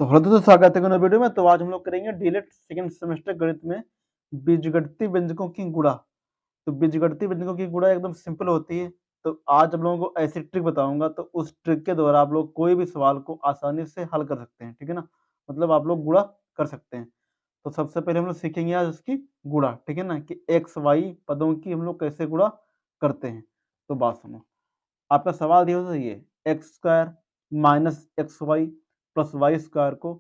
तो हेलो दोस्तों, स्वागत है नए वीडियो में। तो आज हम लोग करेंगे डीएलएड सेकंड सेमेस्टर गणित में बीजगणितीय व्यंजकों की गुणा। तो बीजगणितीय व्यंजकों की गुणा एकदम सिंपल होती है। तो आज आप लोगों को ऐसी ट्रिक बताऊंगा, तो उस ट्रिक के द्वारा आप लोग कोई भी सवाल को आसानी से हल कर सकते हैं। ठीक है ना, मतलब आप लोग गुणा कर सकते हैं। तो सबसे पहले हम लोग सीखेंगे आज उसकी गुणा। ठीक है ना, कि एक्स वाई पदों की हम लोग कैसे गुणा करते हैं। तो बात सुनो, आपका सवाल दिया होता है ये X square minus X Y plus Y square को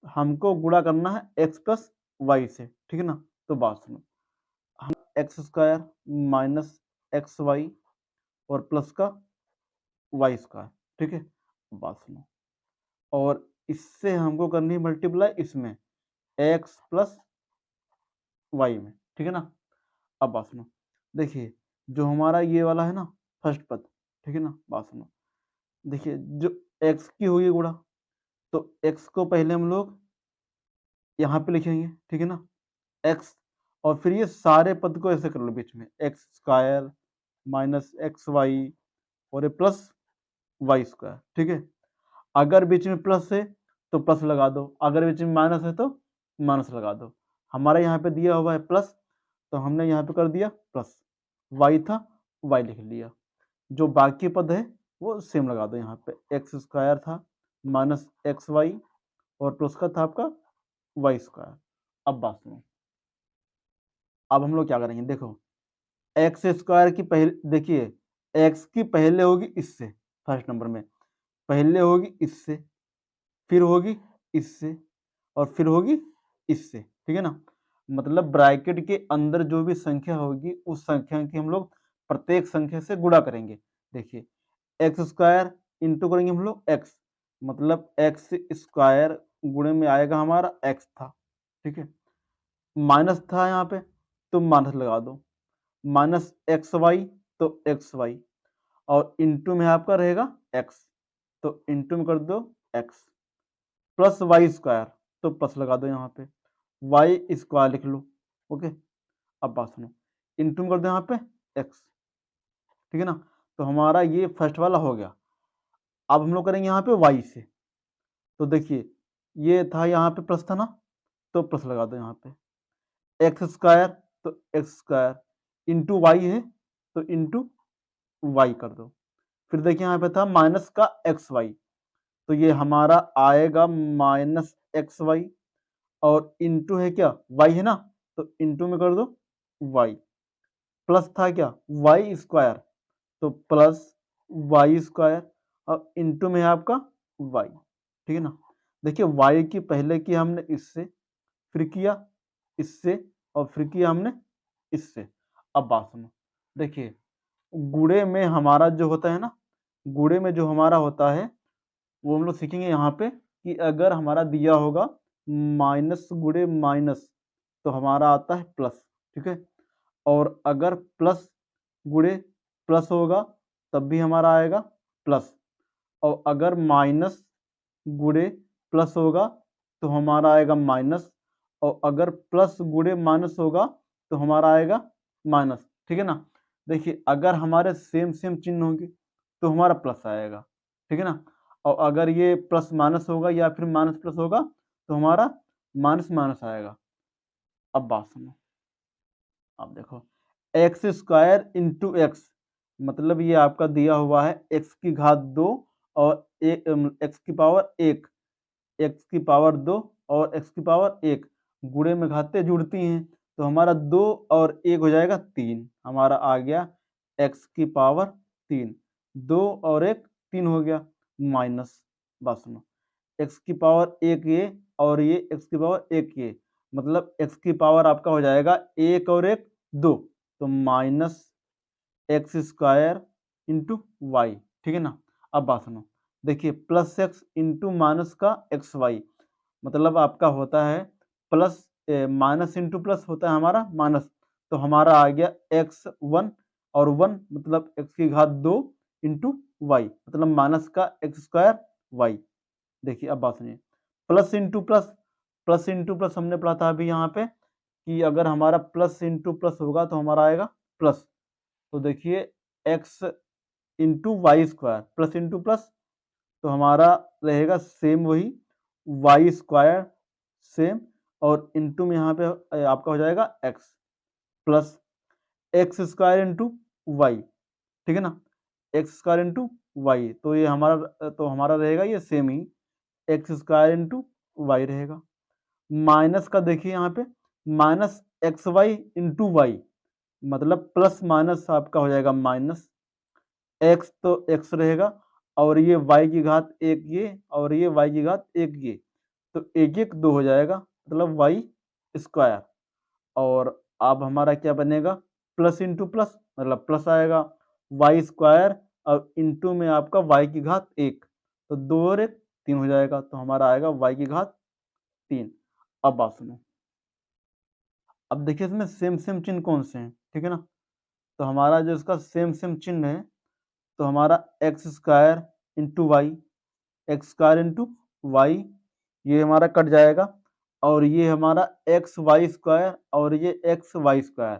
हमको गुणा करना है एक्स प्लस वाई से। ठीक है ना, तो बात सुनो, हम X square minus X Y और प्लस का वाई स्क्वायर। ठीक है, बात सुनो, और इससे हमको करनी मल्टीप्लाई इसमें एक्स प्लस वाई में। ठीक है ना, अब बात सुनो, देखिए जो हमारा ये वाला है ना फर्स्ट पद, ठीक है ना, बात सुनो, देखिए जो एक्स की हुई गुणा, तो एक्स को पहले हम लोग यहाँ पे लिखेंगे। ठीक है ना, एक्स, और फिर ये सारे पद को ऐसे कर लो बीच में X square minus X Y और ये प्लस वाई स्क्वायर। ठीक है, अगर बीच में प्लस है तो प्लस लगा दो, अगर बीच में माइनस है तो माइनस लगा दो। हमारा यहाँ पे दिया हुआ है प्लस, तो हमने यहाँ पे कर दिया प्लस, वाई था वाई लिख लिया। जो बाकी पद है वो सेम लगा दो, यहाँ पे एक्स स्क्वायर था माइनस एक्स वाई और प्लस का था आपका वाई स्क्वायर। अब बात सुनो, अब हम लोग क्या करेंगे, देखो एक्स स्क्वायर की पहले, देखिए एक्स की पहले होगी इससे, फर्स्ट नंबर में पहले होगी इससे, फिर होगी इससे, और फिर होगी इससे। ठीक है ना, मतलब ब्रैकेट के अंदर जो भी संख्या होगी उस संख्या की हम लोग प्रत्येक संख्या से गुणा करेंगे। देखिए एक्स स्क्वायर इंटू करेंगे हम लोग एक्स, मतलब एक्स स्क्वायर गुणे में आएगा हमारा एक्स था। ठीक है, माइनस था यहाँ पे तो माइनस लगा दो, माइनस एक्स वाई तो एक्स वाई, और इंटू में आपका रहेगा एक्स, तो इंटू में कर दो एक्स, प्लस वाई स्क्वायर तो प्लस लगा दो यहाँ पे, वाई स्क्वायर लिख लो। ओके, अब बात सुनो, इंटू में कर दो यहाँ पे एक्स। ठीक है ना, तो हमारा ये फर्स्ट वाला हो गया। अब हम लोग करेंगे यहाँ पे वाई से, तो देखिए ये था यहाँ पे प्लस था ना, तो प्लस लगा दो यहाँ पे, एक्स स्क्वायर तो एक्स स्क्वायर, इंटू वाई है तो इंटू वाई कर दो। फिर देखिए यहाँ पे था माइनस का एक्स वाई, तो ये हमारा आएगा माइनस एक्स वाई, और इंटू है क्या वाई है ना, तो इंटू में कर दो वाई, प्लस था क्या वाई स्क्वायर तो प्लस वाई स्क्वायर, और इंटू में है आपका वाई। ठीक है ना, देखिए वाई की पहले की हमने इससे, फिर किया इससे, और फिर किया हमने इससे। अब बात सुनो, देखिए गुणे में हमारा जो होता है ना, गुणे में जो हमारा होता है वो हम लोग सीखेंगे यहाँ पे, कि अगर हमारा दिया होगा माइनस गुणे माइनस तो हमारा आता है प्लस। ठीक है, और अगर प्लस गुणे प्लस होगा तब भी हमारा आएगा प्लस, और अगर माइनस गुणे प्लस होगा तो हमारा आएगा माइनस, और अगर प्लस गुणे माइनस होगा तो हमारा आएगा माइनस। ठीक है ना, देखिए अगर हमारे सेम सेम चिन्ह होंगे तो हमारा प्लस आएगा। ठीक है ना, और अगर ये प्लस माइनस होगा या फिर माइनस प्लस होगा तो हमारा माइनस माइनस आएगा। अब बात सुनो, अब देखो एक्स स्क्वायर इंटू एक्स, मतलब ये आपका दिया हुआ है एक्स की घात 2 और एक्स की पावर 1, एक्स की पावर 2 और एक्स की पावर 1, गुणे में घातें जुड़ती हैं तो हमारा 2 और 1 हो जाएगा 3, हमारा आ गया एक्स की पावर 3, 2 और 1 3 हो गया, माइनस, बात सुनो, एक्स की पावर 1 ये और ये एक्स की पावर 1 ये, मतलब एक्स की पावर आपका हो जाएगा 1 और 1 2, तो minus X square into Y. ठीक है ना, अब बात सुनो, देखिए प्लस एक्स इंटू माइनस का एक्स वाई, मतलब आपका होता है प्लस माइनस इंटू प्लस होता है हमारा माइनस, तो हमारा आ गया एक्स वन, और वन मतलब एक्स की घात 2 इंटू वाई, मतलब माइनस का एक्स स्क्वायर वाई। देखिए अब बात सुनिए, plus into plus, plus into plus हमने पढ़ा था अभी यहाँ पे, कि अगर हमारा प्लस इंटू प्लस होगा तो हमारा आएगा प्लस, तो देखिए X into Y square plus into plus, तो हमारा रहेगा सेम वही, वाई स्क्वायर सेम, और इंटू में यहाँ पे आपका हो जाएगा X, plus X square into Y, ठीक है ना, एक्स स्क्वायर इंटू वाई, तो ये हमारा रहेगा ये सेम ही, एक्स स्क्वायर इंटू वाई रहेगा। माइनस का देखिए यहाँ पे, minus X Y into Y, मतलब प्लस माइनस आपका हो जाएगा माइनस, एक्स तो एक्स रहेगा, और ये वाई की घात एक ये, और ये वाई की घात एक ये, तो एक एक दो हो जाएगा, मतलब वाई स्क्वायर। और अब हमारा क्या बनेगा, प्लस इंटू प्लस, मतलब प्लस आएगा, वाई स्क्वायर और इंटू में आपका वाई की घात एक, तो दो और एक तीन हो जाएगा, तो हमारा आएगा वाई की घात तीन। अब बात सुनो, अब देखिए इसमें सेम सेम चिन्ह कौन से हैं, ठीक है ना, तो हमारा जो इसका सेम सेम चिन्ह है, तो हमारा X square into Y, X square into Y, ये हमारा कट जाएगा, और ये हमारा एक्स वाई स्क्वायर और ये एक्स वाई स्क्वायर,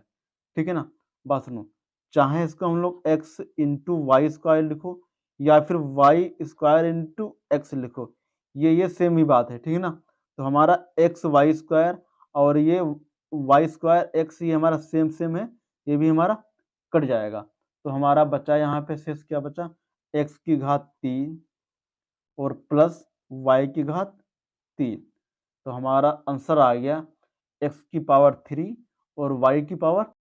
ठीक है ना। बात सुनो, चाहे इसको हम लोग एक्स इंटू वाई स्क्वायर लिखो, या फिर वाई स्क्वायर इंटू एक्स लिखो, ये सेम ही बात है, ठीक है ना। तो हमारा एक्स वाई स्क्वायर और ये वाई स्क्वायर एक्स, ये हमारा सेम सेम है, ये भी हमारा कट जाएगा, तो हमारा बचा यहाँ पे शेष क्या बचा, एक्स की घात तीन और प्लस वाई की घात तीन, तो हमारा आंसर आ गया एक्स की पावर थ्री और वाई की पावर